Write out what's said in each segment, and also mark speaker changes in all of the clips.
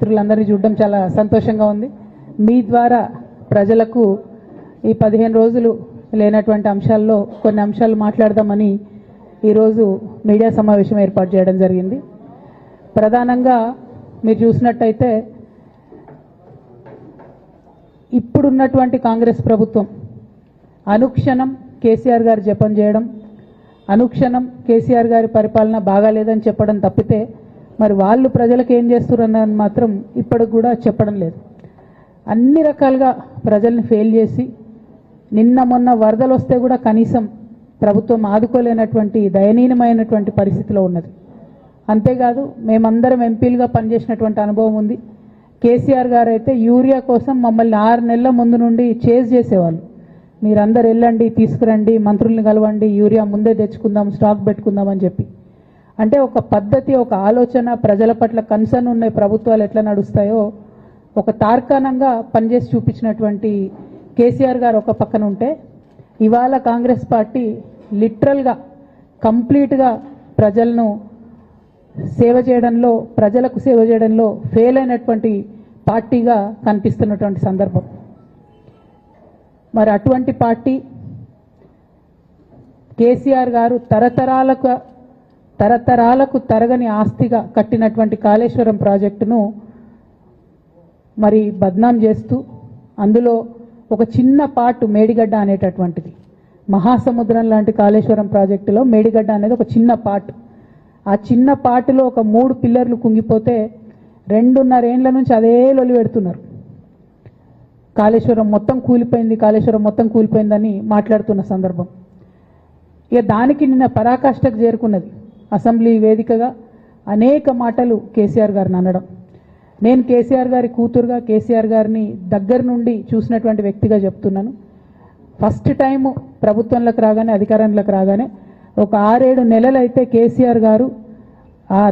Speaker 1: మిత్రులందరినీ చూడడం చాలా సంతోషంగా ఉంది. మీ ద్వారా ప్రజలకు ఈ 15 రోజులు లేనటువంటి అంశాల్లో కొన్ని అంశాలు మాట్లాడదామని ఈరోజు మీడియా సమావేశం ఏర్పాటు చేయడం జరిగింది. ప్రధానంగా మీరు చూసినట్టయితే ఇప్పుడున్నటువంటి కాంగ్రెస్ ప్రభుత్వం అనుక్షణం కేసీఆర్ గారు జపం చేయడం, అనుక్షణం కేసీఆర్ గారి పరిపాలన బాగాలేదని చెప్పడం తప్పితే మరి వాళ్ళు ప్రజలకు ఏం చేస్తున్నారని మాత్రం ఇప్పటికి కూడా చెప్పడం లేదు. అన్ని రకాలుగా ప్రజల్ని ఫెయిల్ చేసి నిన్న మొన్న వరదలు వస్తే కూడా కనీసం ప్రభుత్వం ఆదుకోలేనటువంటి దయనీయమైనటువంటి పరిస్థితిలో ఉన్నది. అంతేకాదు మేమందరం ఎంపీలుగా పనిచేసినటువంటి అనుభవం ఉంది. కేసీఆర్ గారు అయితే యూరియా కోసం మమ్మల్ని 6 నెలల ముందు నుండి చేజ్ చేసేవాళ్ళు. మీరందరూ వెళ్ళండి, తీసుకురండి, మంత్రుల్ని కలవండి, యూరియా ముందే తెచ్చుకుందాం, స్టాక్ పెట్టుకుందాం అని చెప్పి. అంటే ఒక పద్ధతి, ఒక ఆలోచన, ప్రజల పట్ల కన్సర్న్ ఉన్న ప్రభుత్వాలు ఎట్లా నడుస్తాయో ఒక తార్కాణంగా పనిచేసి చూపించినటువంటి కేసీఆర్ గారు ఒక పక్కన ఉంటే, ఇవాళ కాంగ్రెస్ పార్టీ లిటరల్గా కంప్లీట్గా ప్రజలను సేవ చేయడంలో, ప్రజలకు సేవ చేయడంలో ఫెయిల్ అయినటువంటి పార్టీగా కనిపిస్తున్నటువంటి సందర్భం. మరి అటువంటి పార్టీ కేసీఆర్ గారు తరతరాలకు తరగని ఆస్తిగా కట్టినటువంటి కాళేశ్వరం ప్రాజెక్టును మరి బద్నాం చేస్తూ, అందులో ఒక చిన్న పార్ట్ మేడిగడ్డ అనేటటువంటిది, మహాసముద్రం లాంటి కాళేశ్వరం ప్రాజెక్టులో మేడిగడ్డ అనేది ఒక చిన్న పార్ట్. ఆ చిన్న పార్టులో ఒక 3 పిల్లర్లు కుంగిపోతే 2.5 ఏండ్ల నుంచి అదే లొలి పెడుతున్నారు. కాళేశ్వరం మొత్తం కూలిపోయింది, కాళేశ్వరం మొత్తం కూలిపోయిందని మాట్లాడుతున్న సందర్భం. ఇక దానికి నిన్న పరాకాష్ఠకు చేరుకున్నది. అసెంబ్లీ వేదికగా అనేక మాటలు కేసీఆర్ గారిని అనడం. నేను కేసీఆర్ గారి కూతురుగా, కేసీఆర్ గారిని దగ్గర నుండి చూసినటువంటి వ్యక్తిగా చెప్తున్నాను. ఫస్ట్ టైం ప్రభుత్వంలోకి రాగానే, అధికారంలోకి రాగానే ఒక 6-7 నెలలు అయితే కేసీఆర్ గారు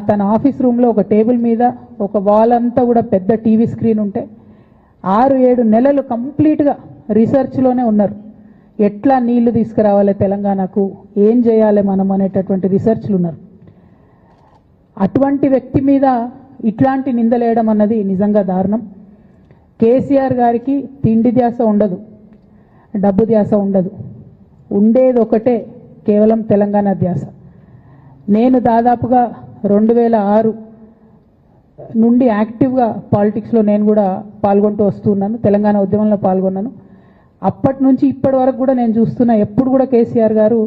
Speaker 1: తన ఆఫీస్ రూమ్లో ఒక టేబుల్ మీద ఒక వాల్ అంతా కూడా పెద్ద టీవీ స్క్రీన్ ఉంటే 6-7 నెలలు కంప్లీట్గా రీసెర్చ్లోనే ఉన్నారు. ఎట్లా నీళ్లు తీసుకురావాలి తెలంగాణకు, ఏం చేయాలి మనం అనేటటువంటి రీసెర్చ్లు ఉన్నారు. అటువంటి వ్యక్తి మీద ఇట్లాంటి నిందలేయడం అన్నది నిజంగా దారుణం. కేసీఆర్ గారికి తిండి ధ్యాస ఉండదు, డబ్బు ధ్యాస ఉండదు, ఉండేది ఒకటే, కేవలం తెలంగాణ ధ్యాస. నేను దాదాపుగా 2006 నుండి యాక్టివ్గా పాలిటిక్స్లో నేను కూడా పాల్గొంటూ వస్తున్నాను, తెలంగాణ ఉద్యమంలో పాల్గొన్నాను. అప్పటి నుంచి ఇప్పటి వరకు కూడా నేను చూస్తున్నా, ఎప్పుడు కూడా కేసీఆర్ గారు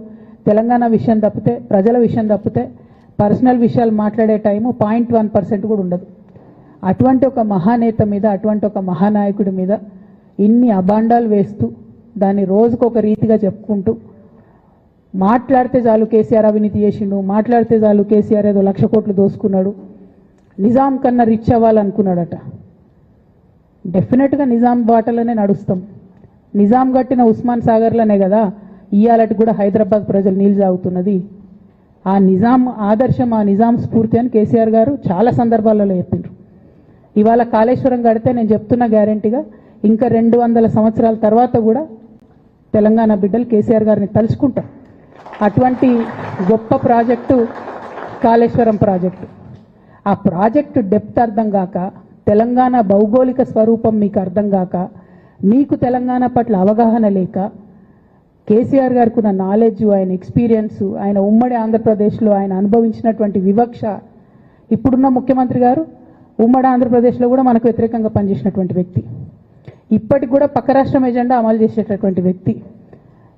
Speaker 1: తెలంగాణ విషయం తప్పితే, ప్రజల విషయం తప్పితే పర్సనల్ విషయాలు మాట్లాడే టైము 0.1% కూడా ఉండదు. అటువంటి ఒక మహానేత మీద, అటువంటి ఒక మహానాయకుడి మీద ఇన్ని అబాండాలు వేస్తూ, దాన్ని రోజుకొక రీతిగా చెప్పుకుంటూ, మాట్లాడితే చాలు కేసీఆర్ అవినీతి చేసిండు, మాట్లాడితే చాలు కేసీఆర్ ఏదో 1,00,000 కోట్లు దోసుకున్నాడు, నిజాం కన్నా రిచ్ అవ్వాలనుకున్నాడట. డెఫినెట్గా నిజాం బాటలోనే నడుస్తాం. నిజాం కట్టిన ఉస్మాన్ సాగర్లోనే కదా ఇయ్యాలటి కూడా హైదరాబాద్ ప్రజలు నీళ్ళు తాగుతున్నది. ఆ నిజాం ఆదర్శం, ఆ నిజాం స్ఫూర్తి అని కేసీఆర్ గారు చాలా సందర్భాలలో చెప్పిండ్రు. ఇవాళ కాళేశ్వరం కడితే నేను చెప్తున్నా గ్యారెంటీగా ఇంకా 200 సంవత్సరాల తర్వాత కూడా తెలంగాణ బిడ్డలు కేసీఆర్ గారిని తలుచుకుంటారు. అటువంటి గొప్ప ప్రాజెక్టు కాళేశ్వరం ప్రాజెక్టు. ఆ ప్రాజెక్టు డెప్త్ అర్థం కాక, తెలంగాణ భౌగోళిక స్వరూపం మీకు అర్థం కాక, మీకు తెలంగాణ పట్ల అవగాహన లేక, కేసీఆర్ గారికి ఉన్న నాలెడ్జ్, ఆయన ఎక్స్పీరియన్స్, ఆయన ఉమ్మడి ఆంధ్రప్రదేశ్లో ఆయన అనుభవించినటువంటి వివక్ష, ఇప్పుడున్న ముఖ్యమంత్రి గారు ఉమ్మడి ఆంధ్రప్రదేశ్లో కూడా మనకు వ్యతిరేకంగా పనిచేసినటువంటి వ్యక్తి, ఇప్పటికి కూడా పక్క రాష్ట్రం ఎజెండా అమలు చేసేటటువంటి వ్యక్తి,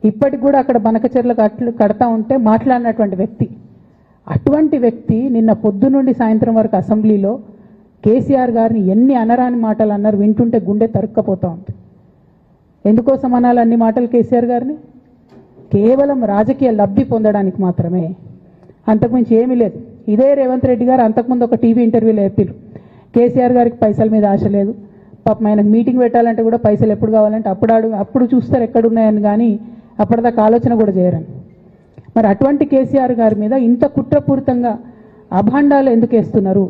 Speaker 1: ఇప్పటికి కూడా అక్కడ బనకచెర్ల కడతా ఉంటే మాట్లాడినటువంటి వ్యక్తి. అటువంటి వ్యక్తి నిన్న పొద్దు నుండి సాయంత్రం వరకు అసెంబ్లీలో కేసీఆర్ గారిని ఎన్ని అనరాని మాటలు అన్నారు, వింటుంటే గుండె తరుక్కపోతూ ఉంది. ఎందుకోసం అనాలి అన్ని మాటలు కేసీఆర్ గారిని? కేవలం రాజకీయ లబ్ధి పొందడానికి మాత్రమే, అంతకుమించి ఏమీ లేదు. ఇదే రేవంత్ రెడ్డి గారు అంతకుముందు ఒక టీవీ ఇంటర్వ్యూలో చెప్పారు, కేసీఆర్ గారికి పైసల మీద ఆశ లేదు, పాపం ఆయనకు మీటింగ్ పెట్టాలంటే కూడా పైసలు ఎప్పుడు కావాలంటే అప్పుడు చూస్తారు ఎక్కడున్నాయని, కానీ అప్పటిదాకా ఆలోచన కూడా చేయరని. మరి అటువంటి కేసీఆర్ గారి మీద ఇంత కుట్రపూరితంగా అభాండాలు ఎందుకు వేస్తున్నారు?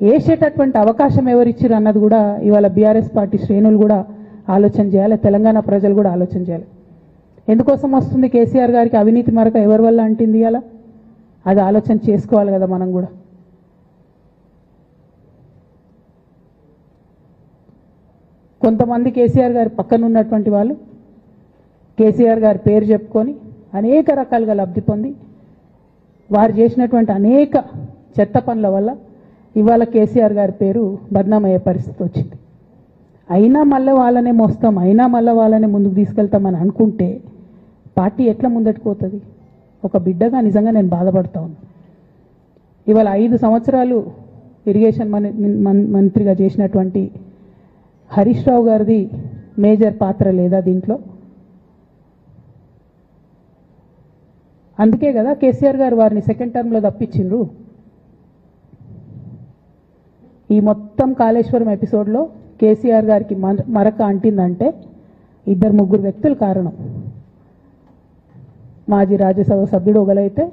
Speaker 1: వేసేటటువంటి అవకాశం ఎవరిచ్చారు అన్నది కూడా ఇవాళ బీఆర్ఎస్ పార్టీ శ్రేణులు కూడా ఆలోచన చేయాలి, తెలంగాణ ప్రజలు కూడా ఆలోచన చేయాలి. ఎందుకోసం వస్తుంది కేసీఆర్ గారికి అవినీతి మరక, ఎవరి వల్ల అంటింది అలా? అది ఆలోచన చేసుకోవాలి కదా మనం కూడా. కొంతమంది కేసీఆర్ గారి పక్కన ఉన్నటువంటి వాళ్ళు కేసీఆర్ గారి పేరు చెప్పుకొని అనేక రకాలుగా లబ్ధి పొంది వారు చేసినటువంటి అనేక చెత్త పనుల వల్ల ఇవాళ కేసీఆర్ గారి పేరు బద్నామయ్యే పరిస్థితి వచ్చింది. అయినా మళ్ళీ వాళ్ళనే మోస్తాం, అయినా మళ్ళీ వాళ్ళనే ముందుకు తీసుకెళ్తామని అనుకుంటే పార్టీ ఎట్లా ముందటికి పోతుంది? ఒక బిడ్డగా నిజంగా నేను బాధపడతా ఉన్నాను. ఇవాళ 5 సంవత్సరాలు ఇరిగేషన్ మంత్రిగా చేసినటువంటి హరీష్ రావు గారిది మేజర్ పాత్ర లేదా దీంట్లో? అందుకే కదా కేసీఆర్ గారు వారిని సెకండ్ టర్మ్లో తప్పించిండ్రు. ఈ మొత్తం కాళేశ్వరం ఎపిసోడ్లో కేసీఆర్ గారికి మరక అంటిందంటే 2-3 వ్యక్తులు కారణం. మాజీ రాజ్యసభ సభ్యుడు ఒకలైతే